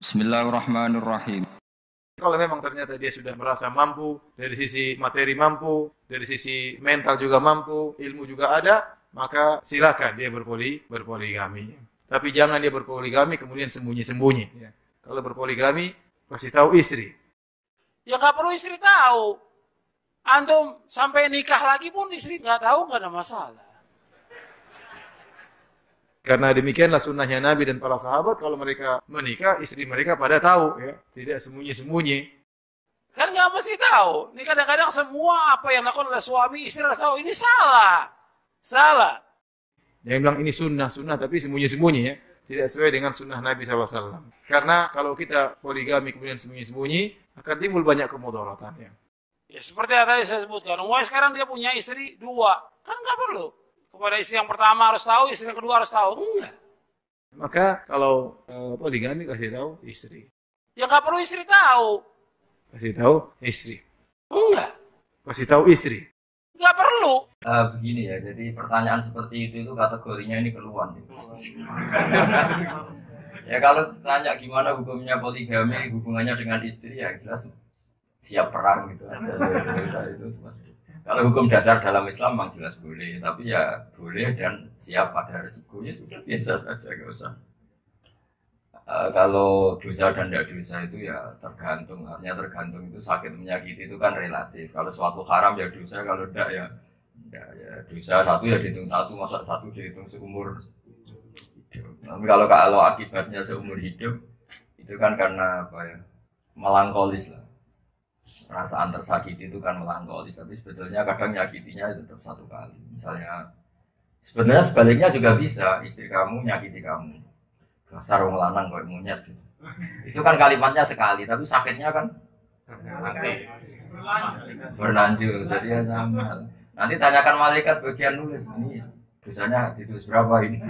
Bismillahirrahmanirrahim. Kalau memang ternyata dia sudah merasa mampu, dari sisi materi mampu, dari sisi mental juga mampu, ilmu juga ada, maka silakan dia berpoligami. Tapi jangan dia berpoligami kemudian sembunyi-sembunyi. Ya. Kalau berpoligami, kasih tahu istri. Ya nggak perlu istri tahu. Antum sampai nikah lagi pun istri nggak tahu, nggak ada masalah. Karena demikianlah sunnahnya Nabi dan para sahabat, kalau mereka menikah, istri mereka pada tahu, ya, tidak sembunyi-sembunyi. Kan nggak mesti tahu. Ini kadang-kadang semua apa yang dilakukan oleh suami istri harus tahu. Ini salah, salah. Jangan bilang ini sunnah tapi sembunyi-sembunyi, ya. Tidak sesuai dengan sunnah Nabi SAW. Karena kalau kita poligami kemudian sembunyi-sembunyi, akan timbul banyak kemudaratan. Ya. Ya seperti yang tadi saya sebutkan. Mulai sekarang dia punya istri 2, kan nggak perlu. Kepada istri yang pertama harus tahu, istri yang kedua harus tahu. Enggak. Maka kalau poligami kasih tahu istri. Ya nggak perlu istri tahu. Kasih tahu istri. Enggak. Kasih tahu istri. Nggak perlu. Begini ya, jadi pertanyaan seperti itu kategorinya ini keluhan. Ya kalau tanya gimana hukumnya poligami, hubungannya dengan istri ya jelas siap perang gitu. Itu. Kalau hukum dasar dalam Islam memang jelas boleh, tapi ya boleh dan siap pada resikonya sudah biasa saja, nggak usah. Kalau dosa dan tidak dosa itu ya tergantung, artinya tergantung itu sakit menyakiti itu kan relatif. Kalau suatu haram ya dosa, kalau tidak ya dosa satu ya dihitung satu, masa satu dihitung seumur hidup. Tapi kalau akibatnya seumur hidup itu kan karena apa ya, melankolis lah. Perasaan tersakiti itu kan melankolis, tapi sebetulnya kadang nyakitinya itu tetap satu kali. Misalnya, sebenarnya sebaliknya juga bisa, istri kamu nyakiti kamu. Dasar wong lanang kayak monyet. Itu kan kalimatnya sekali, tapi sakitnya kan berlanjut. Jadi ya sama. Nanti tanyakan malaikat bagian nulis, ini dosanya ditulis berapa ini.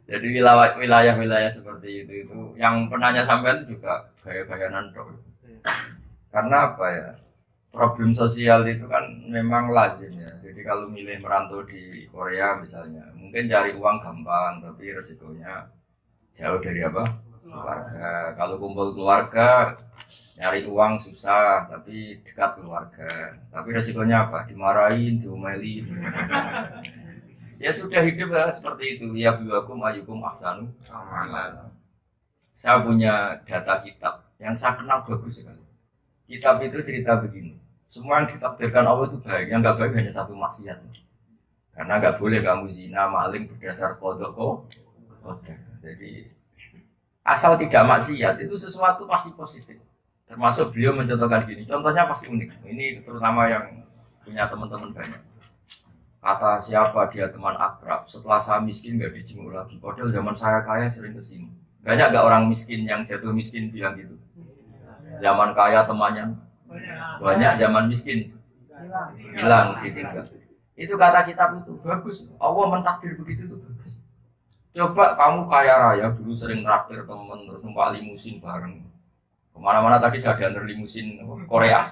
Jadi wilayah-wilayah seperti itu yang penanya sampean juga gaya-gayanan dong. Karena apa ya? Problem sosial itu kan memang lazim ya. Jadi kalau milih merantau di Korea misalnya, mungkin cari uang gampang, tapi resikonya jauh dari apa? Keluarga. Kalau kumpul keluarga, nyari uang susah, tapi dekat keluarga. Tapi resikonya apa? Dimarahin, diomelin. Ya sudah hidup ya seperti itu. Ya biwakum ayyukum ahsanu amala. Saya punya data kitab yang saya kenal bagus sekali. Kitab itu cerita begini. Semua yang ditakdirkan Allah itu baik. Yang nggak baik hanya satu maksiat. Karena nggak boleh kamu zina, maling berdasar kodok. Jadi asal tidak maksiat itu sesuatu pasti positif. Termasuk beliau mencontohkan gini. Contohnya pasti unik. Ini terutama yang punya teman-teman banyak. Kata siapa dia teman akrab, setelah saya miskin gak dijenguk lagi. Padahal zaman saya kaya sering kesini. Banyak gak orang miskin yang jatuh miskin bilang gitu? Zaman kaya temannya banyak, zaman miskin hilang ditinggal. Itu kata kitab itu bagus. Allah mentakdir begitu tuh bagus. Coba kamu kaya raya dulu sering traktir temen terus numpak limusin bareng. Kemana-mana tadi saya diantar limusin Korea.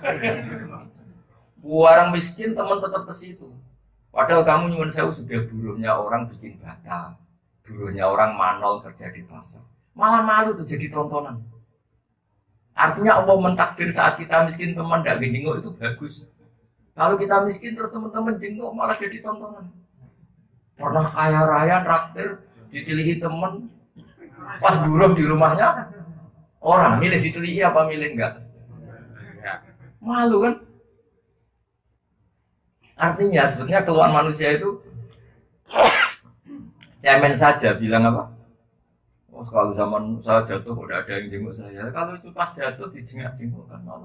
Orang miskin teman tetap ke situ. Padahal kamu nyuwun sewu sudah buruhnya orang bikin bata, buruhnya orang manol kerja di pasar. Malah malu tuh jadi tontonan. Artinya Allah mentakdir saat kita miskin teman tidak jenguk itu bagus. Kalau kita miskin terus teman-teman jenguk malah jadi tontonan. Pernah kaya raya traktir ditilihi teman, pas buruh di rumahnya orang milih ditilihi apa milih enggak? Malu kan? Artinya sebetulnya keluhan manusia itu cemen saja bilang apa? Oh kalau zaman saya jatuh kok ada yang jenguk saya. Kalau itu pas jatuh dijenguk kan malu.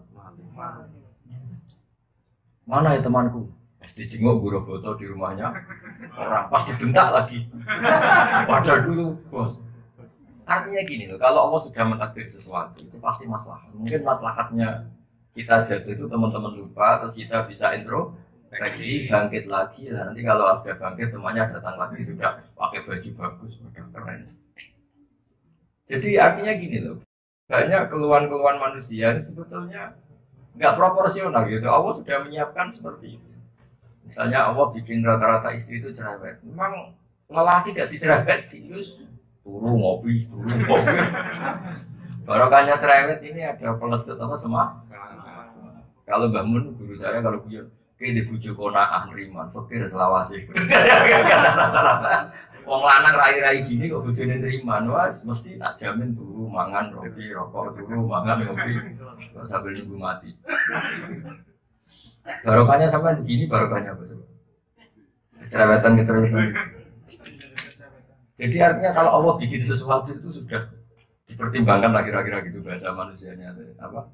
Mana ya temanku? Pas dijenguk guru foto di rumahnya orang pas dibentak lagi. Padahal dulu bos. Artinya gini loh, kalau Allah sudah mentakdir sesuatu itu pasti masalah. Mungkin masalahnya kita jatuh itu teman-teman lupa terus kita bisa intro. Reaksi bangkit lagi lah. Nanti kalau sudah bangkit temannya datang lagi sudah pakai baju bagus, sudah keren. Jadi artinya gini loh, banyak keluhan-keluhan manusia sebetulnya nggak proporsional gitu. Allah sudah menyiapkan seperti itu. Misalnya Allah bikin rata-rata istri itu cerewet. Memang lelaki tidak dicerewet, turu ngopi. Barokahnya cerewet ini ada pelecut apa semak. Kalau bangun guru saya kalau guyon, kayak di bujuk konaan riman, fakir selawasi. Wong lanang rai-rai gini kok bojone riman, wah mesti tak jamin turu mangan roti rokok turu mangan ngopi sambil nunggu mati. Barokahnya sampai begini barokahnya apa tuh? Kecerewetan. Jadi artinya kalau Allah bikin sesuatu itu sudah dipertimbangkan lah kira-kira gitu bahasa manusianya apa?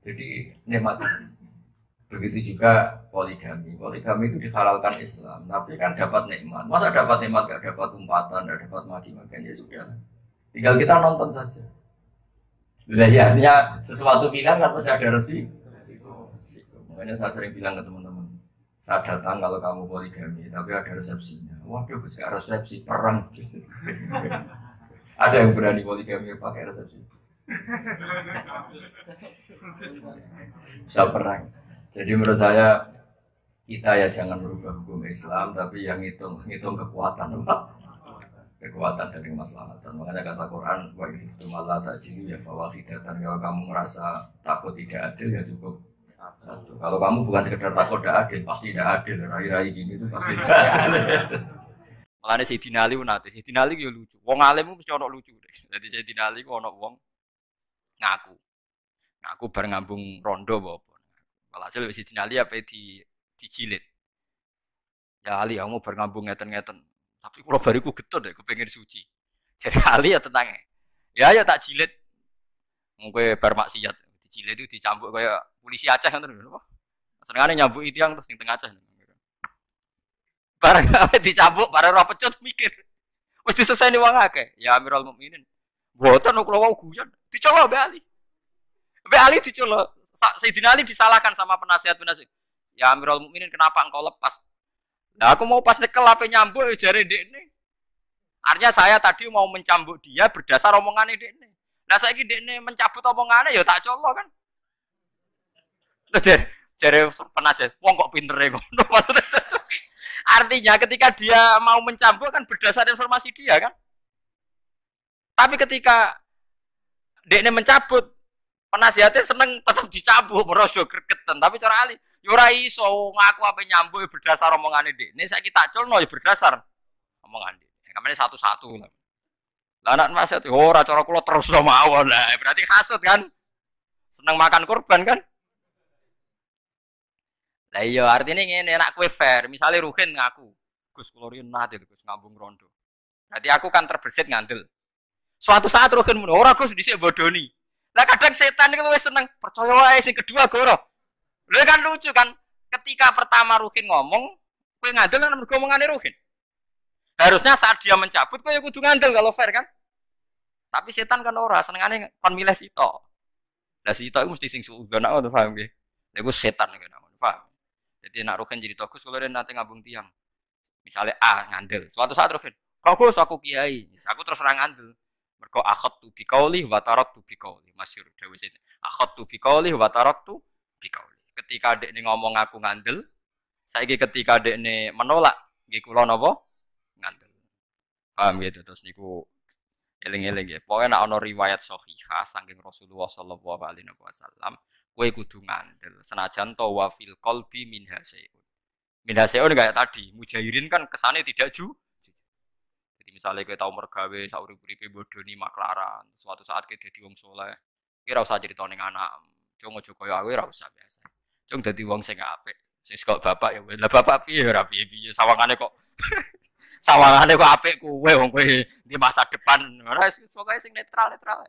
Jadi nikmat. Begitu juga poligami. Poligami itu dihalalkan Islam, tapi kan dapat nikmat. Masa dapat nikmat gak dapat umpatan, gak dapat maki-makian ya sudah. Tinggal kita nonton saja. Lah ya artinya sesuatu pilihan kan pasti ada resiko. Makanya saya sering bilang ke teman-teman, saya datang kalau kamu poligami, tapi ada resepsinya. Waduh, gak resepsi perang. Ada yang berani poligami pakai resepsi. Bisa perang. Jadi menurut saya kita ya jangan merubah hukum Islam, tapi yang hitung kekuatan, kekuatan dari masalah. Makanya kata Quran, wa itu malah tajidu ya fawahidatan. Kalau kamu merasa takut tidak adil ya cukup satu. Kalau kamu bukan sekedar takut tidak adil, pasti tidak adil. Rai-rai gini itu pasti tidak adil. Makanya Sayyidina Ali nanti, Sayyidina Ali ya lucu. Wong alim mesti ono lucu. Jadi Sayyidina Ali ono wong ngaku bar ngambung rondo apa. Walhasil Sayyidina Ali apa dijilid. Ya Ali, kamu bar ngambung ngeten-ngeten. Tapi kalau bariku getut deh, kepengen suci. Jadi Ali ya tenang ya tak jilid. Mungkin bar maksiat. Dijilid itu dicambuk kayak polisi Aceh kan terus. Senengane nyambuk itu yang terus yang tengah Aceh. Barang dicambuk, barang ora pecut mikir. Wis diselesai wong akeh. Ya Amirul Mukminin. Mboten kula wau guyon. Dicolok Mbak Ali. Mbak Ali dicolok. Sayyidina Ali disalahkan sama penasihat-penasihat. Ya Amirul Mukminin kenapa engkau lepas? Nah aku mau pas nyekel ape nyambuk jare ndekne. Artinya saya tadi mau mencambuk dia berdasar omongane ndekne. Lah saiki ndekne mencabut omongane ya tak colok kan. Lho jare penasihat, wong kok pintere ngono maksudnya. Artinya ketika dia mau mencambuk kan berdasar informasi dia kan. Tapi ketika dekne mencabut, penasihatnya seneng tetap dicambuk, merosot gregetan. Tapi cara Ali, yo ora iso ngaku apa nyambuk berdasar omongane dekne. Saiki tak culno ya berdasar omongane. Kamane satu-satu lah. Lah anak nasihat ora cara kula terus mawon lah. Berarti hasud kan? Seneng makan korban kan? Lah iya artinya ngene nek kowe fair, misale Ruhin ngaku, Gus kula riyen nate Gus ngambung rondo. Berarti aku kan terbersit ngandel. Suatu saat Ruhin muni, ora Gus dhisik bodoni. Lah kadang setan iku wis seneng, percaya wae sing kedua goro. Lha kan lucu kan, ketika pertama Ruhin ngomong, kowe ngandel kan mergo omongane Ruhin. Harusnya saat dia mencabut kowe kudu ngandel kalau fair kan. Tapi setan kan ora, senengane kon milih sitok. Lah sitok iku mesti sing suudzon ngono paham nggih. Lha iku setan kan paham. Jadi nak Ruhin jadi togus kalau dia nanti ngabung tiang. Misalnya A ngandel. Suatu saat Ruhin, kau aku kiai. Aku terus orang ngandel. Mergo akhad tu bikauli wa tarak tu bikauli. Masyhur dawuh sini. Akhad tu bikauli wa tarak tu bikauli. Ketika adek ni ngomong aku ngandel, saiki ketika adek ni menolak, nggih kula napa? Ngandel. Paham gitu terus niku eling-eling ya. Pokoknya nak ana riwayat sahihah saking Rasulullah sallallahu alaihi wasallam. Kowe kudu ngandel senajan to wa fil qalbi min hasyun. Min hasyun kayak tadi, mujahirin kan kesane tidak Jadi misalnya kowe tau mergawe saurip-uripe bodoni maklaran, suatu saat kowe dadi wong saleh, ki ora usah crito ning anak. Cung aja kaya kowe ora usah biasa. Cung dadi wong sing apik. Sing kok bapak ya lah bapak piye ora piye-piye sawangane kok sawangane kok apik kowe wong kowe di masa depan. Ora pokoke sing netral-netral.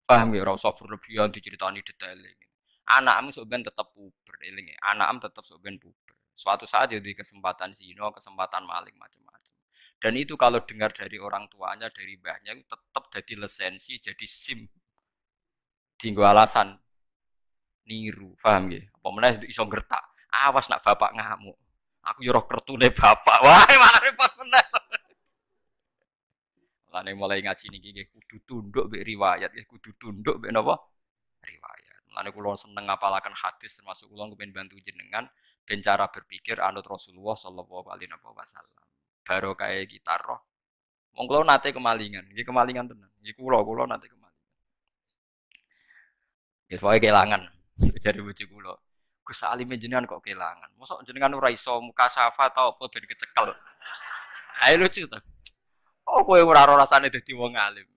Paham ya, ora usah berlebihan diceritani detail ini. Anakmu sebenarnya tetap puber, eling. Anakmu tetap sebenarnya puber. Suatu saat jadi kesempatan zina, kesempatan maling macam-macam. Dan itu kalau dengar dari orang tuanya, dari mbahnya, tetap jadi lisensi, jadi SIM. Dinggo alasan niru, paham ya? Apa meneh iso ngertak. Awas nak bapak ngamuk. Aku yo roh kertune bapak. Wah, malah repot meneh. Lane mulai ngaji niki nggih kudu tunduk mbek riwayat, nggih kudu tunduk mbek napa? Riwayat. Lane kula seneng ngapalaken hadis termasuk kula kepen bantu jenengan ben cara berpikir anut Rasulullah sallallahu alaihi wasallam. Barokah kita roh Wong kula nate kemalingan, nggih kemalingan tenan. Nggih kula nate kemalingan. Ya pokoke kelangan. Jadi bojo kula. Gus Salim jenengan kok kelangan. Mosok jenengan ora iso muka syafa ta apa ben kecekel. Ayo lucu to. Oh kowe ora rasane dadi wong alim.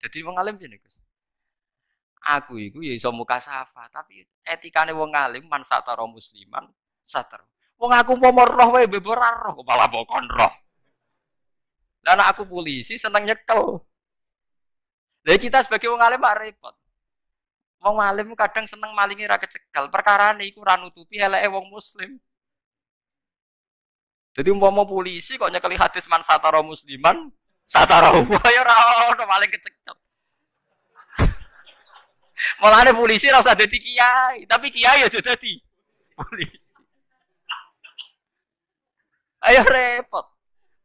Dadi wong alim jene Gus. Aku iku ya iso muka syafa, tapi etikane wong alim man satara musliman satar. Wong aku umpama roh wae bebo ora roh kok malah bokon roh. Lah aku polisi seneng nyekel. Lah kita sebagai wong alim mak repot. Wong alim kadang seneng malingi ra kecekel, perkarane iku ora nutupi eleke wong muslim. Jadi umpama polisi kok nyekeli hadis man satara musliman, satara ya ora ono maling kecekel. Mulane polisi ora usah dadi kiai, tapi kiai aja dadi polisi. Ayo repot.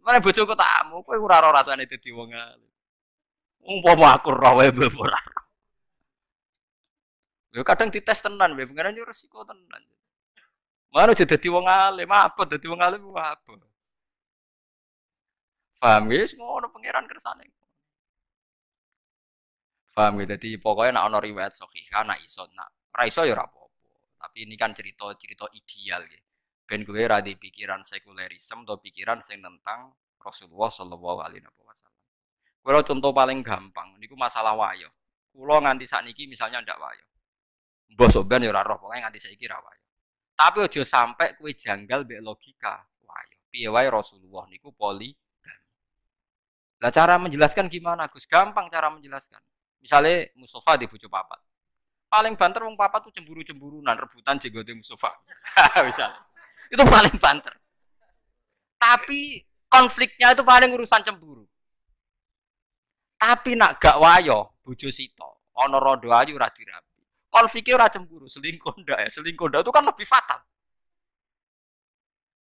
Mane bojoku takmu, kowe ora ora rasane dadi wong alim. Umpama aku roh wae ora. Yo kadang dites tenan, wae pengen yo resiko tenan. Mana aja dadi wong alim, apa dadi wong alim apa. Paham wis ngono pangeran kersane. Paham gitu, jadi pokoknya nak ono riwayat sahihah, nak iso, nak ra iso ya ora apa-apa. Tapi ini kan cerita ideal gitu. Ben gue ra di pikiran sekulerisme atau pikiran sing tentang Rasulullah sallallahu alaihi wasallam. Kalau contoh paling gampang, niku masalah wayo. Kulo nganti sakniki misalnya ndak wayo. Mbah soben ya ora roh, pokoke nganti saiki ra wayo. Tapi aja sampai kowe janggal mbek logika wayo. Piye wae Rasulullah niku poligami. Lah cara menjelaskan gimana, Gus? Gampang cara menjelaskan. Misalnya Mustafa di bojo papat. Paling banter wong papat tuh cemburu-cemburunan, rebutan jenggote Mustafa. Misalnya. Itu paling banter. Tapi konfliknya itu paling urusan cemburu. Tapi nak gak wayo bojo sito, ana rondo ayu ora dirapi. Konfliknya ora cemburu, selingkuh ndak ya. Selingkuh ndak itu kan lebih fatal.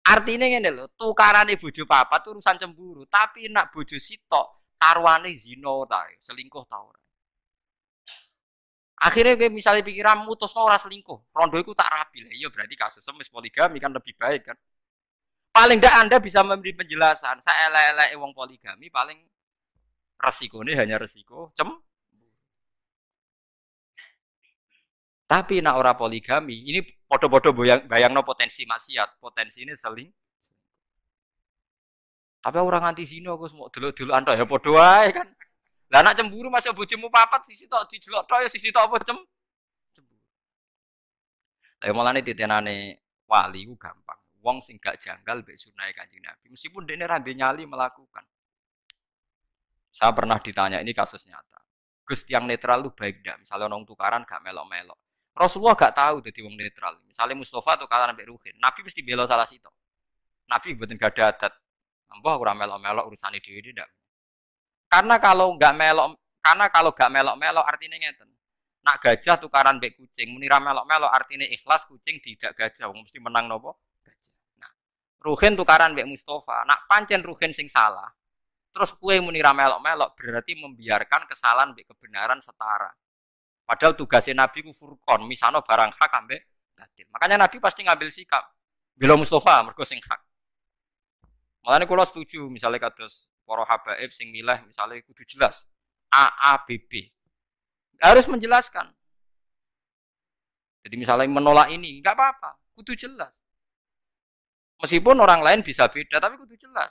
Artinya ngene lho, tukarane bojo papat urusan cemburu, tapi nak bojo sito taruhane zina ta, selingkuh ta ora. Akhirnya gue misalnya pikiran mutus ora selingkuh, rondo iku tak rapi lah. Iya berarti kasus wis poligami kan lebih baik kan. Paling ndak Anda bisa memberi penjelasan. Saya elek-eleke wong poligami paling resikonya hanya resiko Tapi nak ora poligami, ini podo-podo bayangno potensi maksiat, potensi ini seling. Tapi orang anti zina Gus mau delok-delok anda ya podo wae kan. Lah nak cemburu masuk bojomu papat sisi tok dijelok tok ya sisi tok apa cemburu. Lah mulane titenane wali ku gampang. Wong sing gak janggal mek sunah Kanjeng Nabi meskipun dekne ra nyali melakukan. Saya pernah ditanya ini kasus nyata. Gus yang netral lu baik ndak? Misalnya orang tukaran gak melok-melok. Rasulullah gak tahu dadi wong netral. Misalnya Mustafa tukaran ambek Ruhin, Nabi mesti bela salah situ. Nabi mboten gak ada adat. Mbah ora melok-melok urusane dhewe ndak. Karena kalau gak melok-melok artinya ngeten. Nak gajah tukaran mbek kucing, muni ra melok-melok artinya ikhlas kucing tidak gajah, wong mesti menang nopo? Gajah. Nah, Ruhin tukaran mbek Mustafa, nak pancen Ruhin sing salah. Terus kue muni ra melok-melok berarti membiarkan kesalahan mbek kebenaran setara. Padahal tugasnya Nabi ku furqon, misano barang hak ambek batil. Makanya Nabi pasti ngambil sikap. Bela Mustafa mergo sing hak. Makanya kula setuju misalnya kados para habaib sing milih misalnya kudu jelas A B B. Harus menjelaskan. Jadi misalnya menolak ini enggak apa-apa, kudu jelas. Meskipun orang lain bisa beda tapi kudu jelas.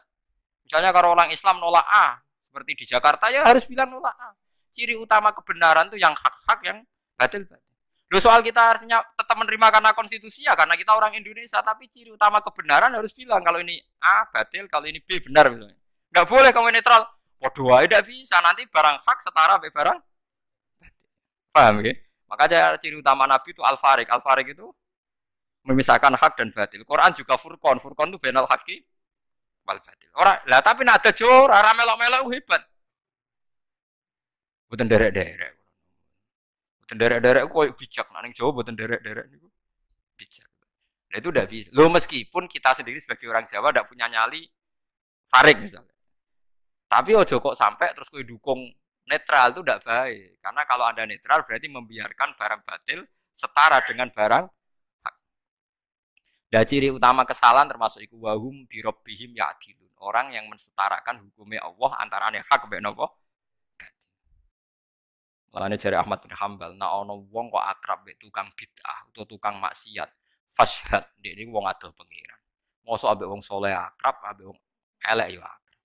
Misalnya kalau orang Islam nolak A, seperti di Jakarta ya harus bilang nolak A. Ciri utama kebenaran itu yang hak-hak yang batil-batil. Loh soal kita artinya tetap menerima karena konstitusi ya karena kita orang Indonesia, tapi ciri utama kebenaran harus bilang kalau ini A batil, kalau ini B benar misalnya. Enggak boleh kamu netral. Waduh, tidak bisa nanti barang hak setara sampai barang batil. Paham ya? Makanya ciri utama Nabi itu al-farik. Al-farik itu memisahkan hak dan batil. Quran juga furqon. Furqon itu bainal haqqi wal batil. Ora, lah tapi nek ada jor, ora melok-melok hebat. Mboten derek-derek. Derek-derek kok bijak, nang Jawa boten derek-derek niku bijak. Nah itu udah bisa. Loh meskipun kita sendiri sebagai orang Jawa tidak punya nyali farik misalnya. Tapi ojo kok sampai terus kowe dukung netral itu tidak baik. Karena kalau Anda netral berarti membiarkan barang batil setara dengan barang hak. Dan ciri utama kesalahan termasuk iku wahum bi rabbihim ya'dilun. Orang yang mensetarakan hukumnya Allah antarane hak mbek napa? Batil. Mulane jare Ahmad bin Hambal, nek ana wong kok akrab mbek tukang bid'ah utawa tukang maksiat, fashhad ndek niku wong adoh pengiran. Mosok ambek wong saleh akrab, ambek wong elek ya akrab.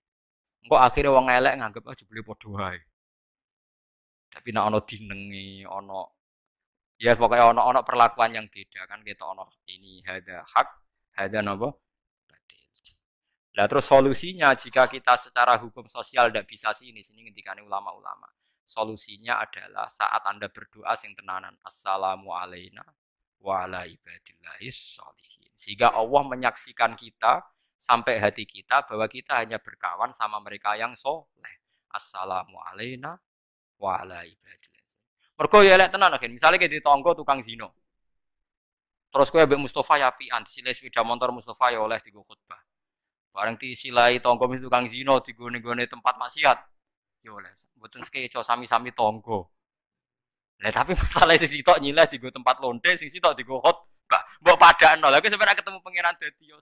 Engko akhire wong elek nganggep aja jebule padha wae. Tapi nek ana dinengi, ana ya pokoknya ana perlakuan yang beda kan kita ana ini hada hak, hada napa? Batil. Lah terus solusinya jika kita secara hukum sosial tidak bisa sini ngendikane ulama-ulama. Solusinya adalah saat Anda berdoa sing tenanan. Assalamu alayna wa ala ibadillahis sholihin. Sehingga Allah menyaksikan kita sampai hati kita bahwa kita hanya berkawan sama mereka yang soleh. Assalamu alayna wa ala ibadillah. Mergo ya elek tenan kan. Misale ke ditonggo tukang zina. Terus kowe mbek Mustofa ya apian, silih sepeda motor Mustofa ya oleh digo khutbah. Bareng disilai tonggo tukang zina digone-gone tempat maksiat. Ya oleh. Mboten sekeco sami-sami tonggo. Lah tapi masalah sing sitok nyileh digo tempat lonte, sing sitok digo khutbah. Mbok padakno. Lah kowe sampe ketemu pangeran dadi yo